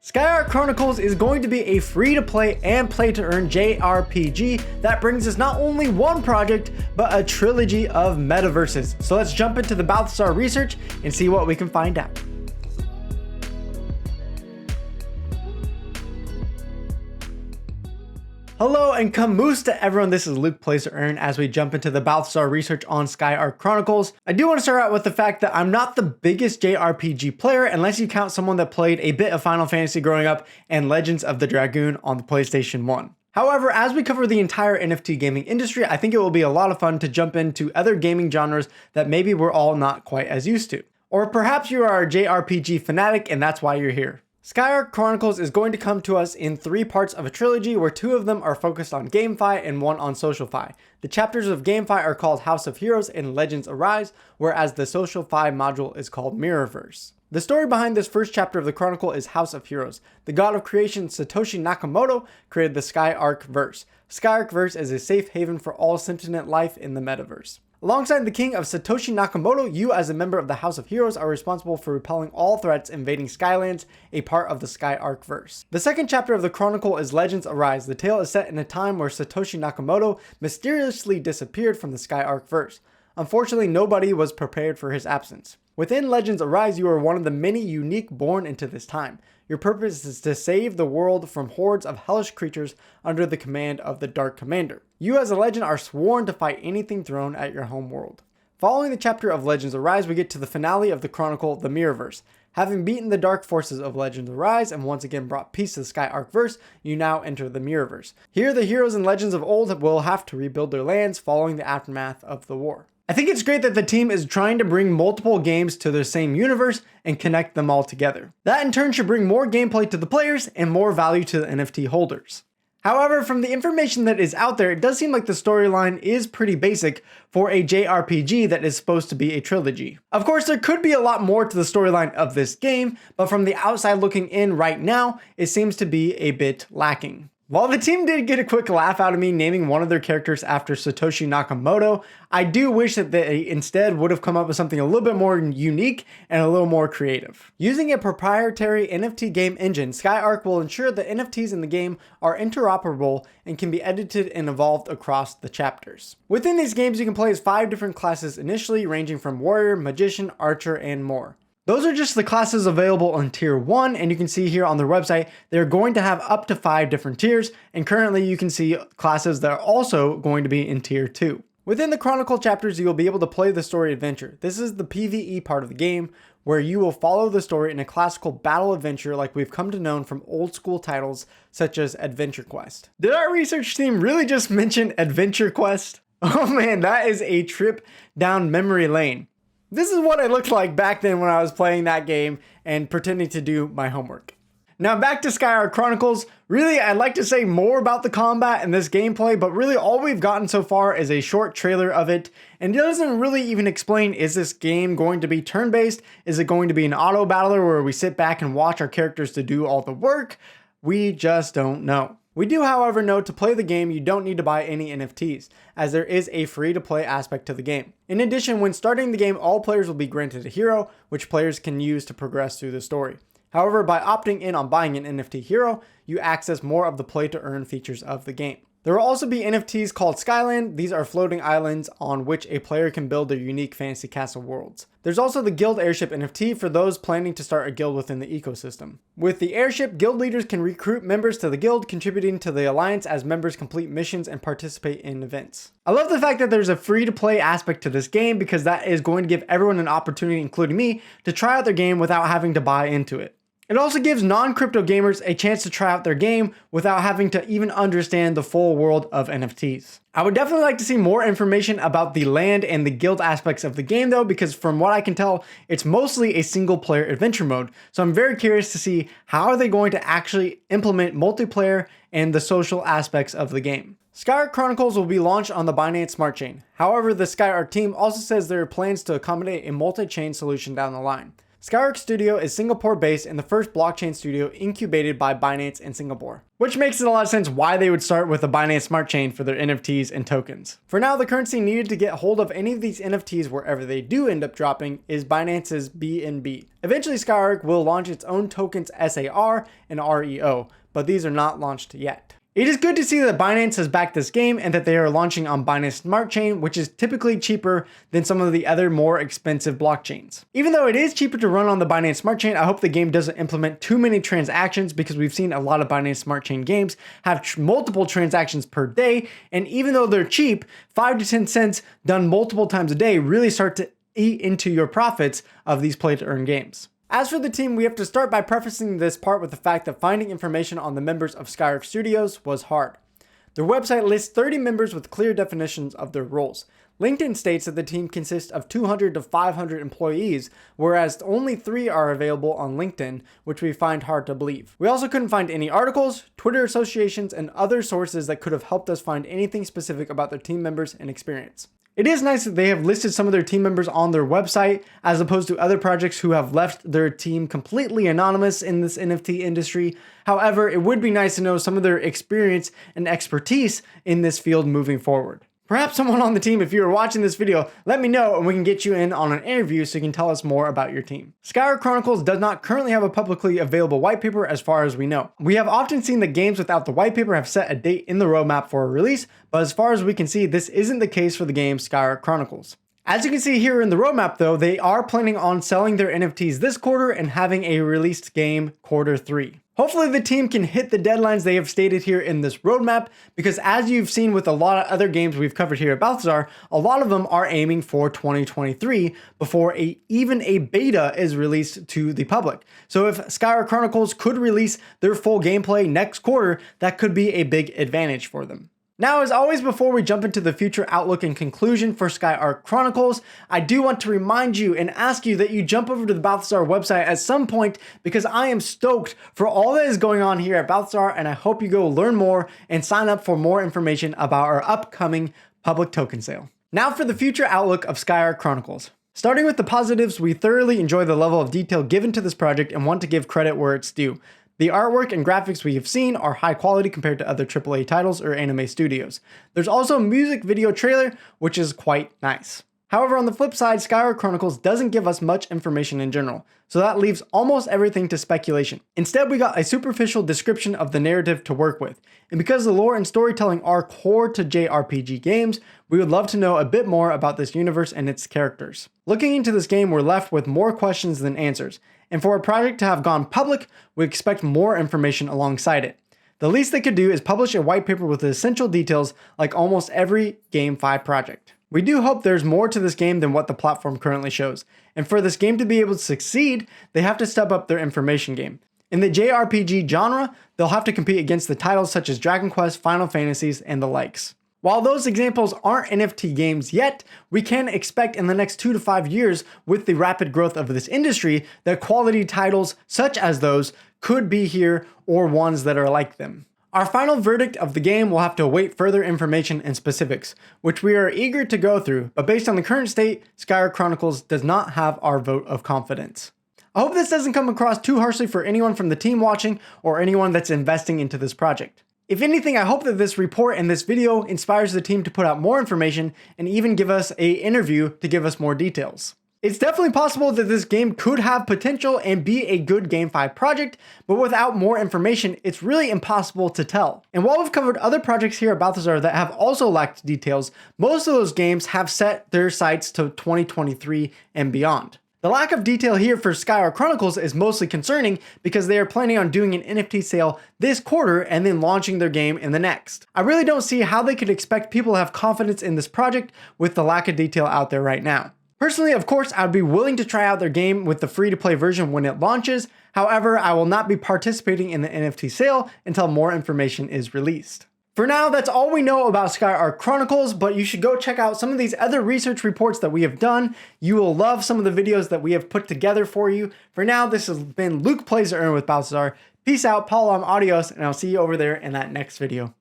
SkyArk Chronicles is going to be a free-to-play and play-to-earn JRPG that brings us not only one project, but a trilogy of metaverses. So let's jump into the Balthazar research and see what we can find out. Hello and camoose to everyone, this is Luke Plays to Earn as we jump into the Balthazar research on SkyArk Chronicles. I do want to start out with the fact that I'm not the biggest JRPG player unless you count someone that played a bit of Final Fantasy growing up and Legends of the Dragoon on the PlayStation 1. However, as we cover the entire NFT gaming industry, I think it will be a lot of fun to jump into other gaming genres that maybe we're all not quite as used to. Or perhaps you are a JRPG fanatic and that's why you're here. SkyArk Chronicles is going to come to us in 3 parts of a trilogy where 2 of them are focused on GameFi and 1 on SocialFi. The chapters of GameFi are called House of Heroes and Legends Arise, whereas the SocialFi module is called Mirrorverse. The story behind this first chapter of the Chronicle is House of Heroes. The god of creation Satoshi Nakamoto created the SkyArk Verse. SkyArk Verse is a safe haven for all sentient life in the metaverse. Alongside the king of Satoshi Nakamoto, you as a member of the House of Heroes are responsible for repelling all threats invading Skylands, a part of the SkyArk verse. The second chapter of the Chronicle is Legends Arise. The tale is set in a time where Satoshi Nakamoto mysteriously disappeared from the SkyArk verse. Unfortunately, nobody was prepared for his absence. Within Legends Arise, you are one of the many unique born into this time. Your purpose is to save the world from hordes of hellish creatures under the command of the Dark Commander. You as a legend are sworn to fight anything thrown at your home world. Following the chapter of Legends Arise, we get to the finale of the Chronicle, the Mirrorverse. Having beaten the dark forces of Legends Arise and once again brought peace to the SkyArk verse, you now enter the Mirrorverse. Here, the heroes and legends of old will have to rebuild their lands following the aftermath of the war. I think it's great that the team is trying to bring multiple games to the same universe and connect them all together. That in turn should bring more gameplay to the players and more value to the NFT holders. However, from the information that is out there, it does seem like the storyline is pretty basic for a JRPG that is supposed to be a trilogy. Of course, there could be a lot more to the storyline of this game, but from the outside looking in right now, it seems to be a bit lacking. While the team did get a quick laugh out of me naming one of their characters after Satoshi Nakamoto, I do wish that they instead would have come up with something a little bit more unique and a little more creative. Using a proprietary NFT game engine, SkyArk will ensure that NFTs in the game are interoperable and can be edited and evolved across the chapters. Within these games, you can play as 5 different classes initially, ranging from warrior, magician, archer, and more. Those are just the classes available on tier 1, and you can see here on their website, they're going to have up to 5 different tiers, and currently you can see classes that are also going to be in tier 2. Within the Chronicle chapters, you'll be able to play the story adventure. This is the PvE part of the game, where you will follow the story in a classical battle adventure like we've come to know from old school titles such as Adventure Quest. Did our research team really just mention Adventure Quest? Oh man, that is a trip down memory lane. This is what it looked like back then when I was playing that game and pretending to do my homework. Now back to SkyArk Chronicles. Really, I'd like to say more about the combat and this gameplay, but really all we've gotten so far is a short trailer of it, and it doesn't really even explain, is this game going to be turn-based? Is it going to be an auto battler where we sit back and watch our characters to do all the work? We just don't know. We do, however, know to play the game, you don't need to buy any NFTs, as there is a free-to-play aspect to the game. In addition, when starting the game, all players will be granted a hero, which players can use to progress through the story. However, by opting in on buying an NFT hero, you access more of the play-to-earn features of the game. There will also be NFTs called Skyland. These are floating islands on which a player can build their unique fantasy castle worlds. There's also the Guild Airship NFT for those planning to start a guild within the ecosystem. With the airship, guild leaders can recruit members to the guild, contributing to the alliance as members complete missions and participate in events. I love the fact that there's a free-to-play aspect to this game because that is going to give everyone an opportunity, including me, to try out their game without having to buy into it. It also gives non-crypto gamers a chance to try out their game without having to even understand the full world of NFTs. I would definitely like to see more information about the land and the guild aspects of the game though, because from what I can tell, it's mostly a single player adventure mode. So I'm very curious to see how are they going to actually implement multiplayer and the social aspects of the game. SkyArk Chronicles will be launched on the Binance Smart Chain. However, the SkyArk team also says there are plans to accommodate a multi-chain solution down the line. SkyArk Studio is Singapore-based and the first blockchain studio incubated by Binance in Singapore, which makes it a lot of sense why they would start with a Binance Smart Chain for their NFTs and tokens. For now, the currency needed to get hold of any of these NFTs wherever they do end up dropping is Binance's BNB. Eventually, SkyArk will launch its own tokens SAR and REO, but these are not launched yet. It is good to see that Binance has backed this game and that they are launching on Binance Smart Chain, which is typically cheaper than some of the other more expensive blockchains. Even though it is cheaper to run on the Binance Smart Chain, I hope the game doesn't implement too many transactions because we've seen a lot of Binance Smart Chain games have multiple transactions per day, and even though they're cheap, 5 to 10 cents done multiple times a day really start to eat into your profits of these play-to-earn games. As for the team, we have to start by prefacing this part with the fact that finding information on the members of SkyArk Studios was hard. Their website lists 30 members with clear definitions of their roles. LinkedIn states that the team consists of 200 to 500 employees, whereas only 3 are available on LinkedIn, which we find hard to believe. We also couldn't find any articles, Twitter associations, and other sources that could have helped us find anything specific about their team members and experience. It is nice that they have listed some of their team members on their website, as opposed to other projects who have left their team completely anonymous in this NFT industry. However, it would be nice to know some of their experience and expertise in this field moving forward. Perhaps someone on the team, if you are watching this video, let me know and we can get you in on an interview so you can tell us more about your team. SkyArk Chronicles does not currently have a publicly available white paper as far as we know. We have often seen that games without the white paper have set a date in the roadmap for a release, but as far as we can see, this isn't the case for the game SkyArk Chronicles. As you can see here in the roadmap though, they are planning on selling their NFTs this quarter and having a released game quarter 3. Hopefully the team can hit the deadlines they have stated here in this roadmap, because as you've seen with a lot of other games we've covered here at Balthazar, a lot of them are aiming for 2023 before even a beta is released to the public. So if SkyArk Chronicles could release their full gameplay next quarter, that could be a big advantage for them. Now, as always, before we jump into the future outlook and conclusion for SkyArk Chronicles, I do want to remind you and ask you that you jump over to the Balthazar website at some point, because I am stoked for all that is going on here at Balthazar, and I hope you go learn more and sign up for more information about our upcoming public token sale. Now for the future outlook of SkyArk Chronicles. Starting with the positives, we thoroughly enjoy the level of detail given to this project and want to give credit where it's due. The artwork and graphics we have seen are high quality compared to other AAA titles or anime studios. There's also a music video trailer, which is quite nice. However, on the flip side, SkyArk Chronicles doesn't give us much information in general, so that leaves almost everything to speculation. Instead, we got a superficial description of the narrative to work with, and because the lore and storytelling are core to JRPG games, we would love to know a bit more about this universe and its characters. Looking into this game, we're left with more questions than answers, and for a project to have gone public, we expect more information alongside it. The least they could do is publish a white paper with the essential details like almost every Game 5 project. We do hope there's more to this game than what the platform currently shows, and for this game to be able to succeed, they have to step up their information game. In the JRPG genre, they'll have to compete against the titles such as Dragon Quest, Final Fantasies, and the likes. While those examples aren't NFT games yet, we can expect in the next 2 to 5 years, with the rapid growth of this industry, that quality titles such as those could be here or ones that are like them. Our final verdict of the game will have to await further information and specifics, which we are eager to go through, but based on the current state, SkyArk Chronicles does not have our vote of confidence. I hope this doesn't come across too harshly for anyone from the team watching or anyone that's investing into this project. If anything, I hope that this report and this video inspires the team to put out more information and even give us an interview to give us more details. It's definitely possible that this game could have potential and be a good Game 5 project, but without more information, it's really impossible to tell. And while we've covered other projects here at Balthazar that have also lacked details, most of those games have set their sights to 2023 and beyond. The lack of detail here for SkyArk Chronicles is mostly concerning because they are planning on doing an NFT sale this quarter and then launching their game in the next. I really don't see how they could expect people to have confidence in this project with the lack of detail out there right now. Personally, of course, I'd be willing to try out their game with the free-to-play version when it launches. However, I will not be participating in the NFT sale until more information is released. For now, that's all we know about SkyArk Chronicles, but you should go check out some of these other research reports that we have done. You will love some of the videos that we have put together for you. For now, this has been Luke Plays to Earn with Balthazar. Peace out, Paulo, adios, and I'll see you over there in that next video.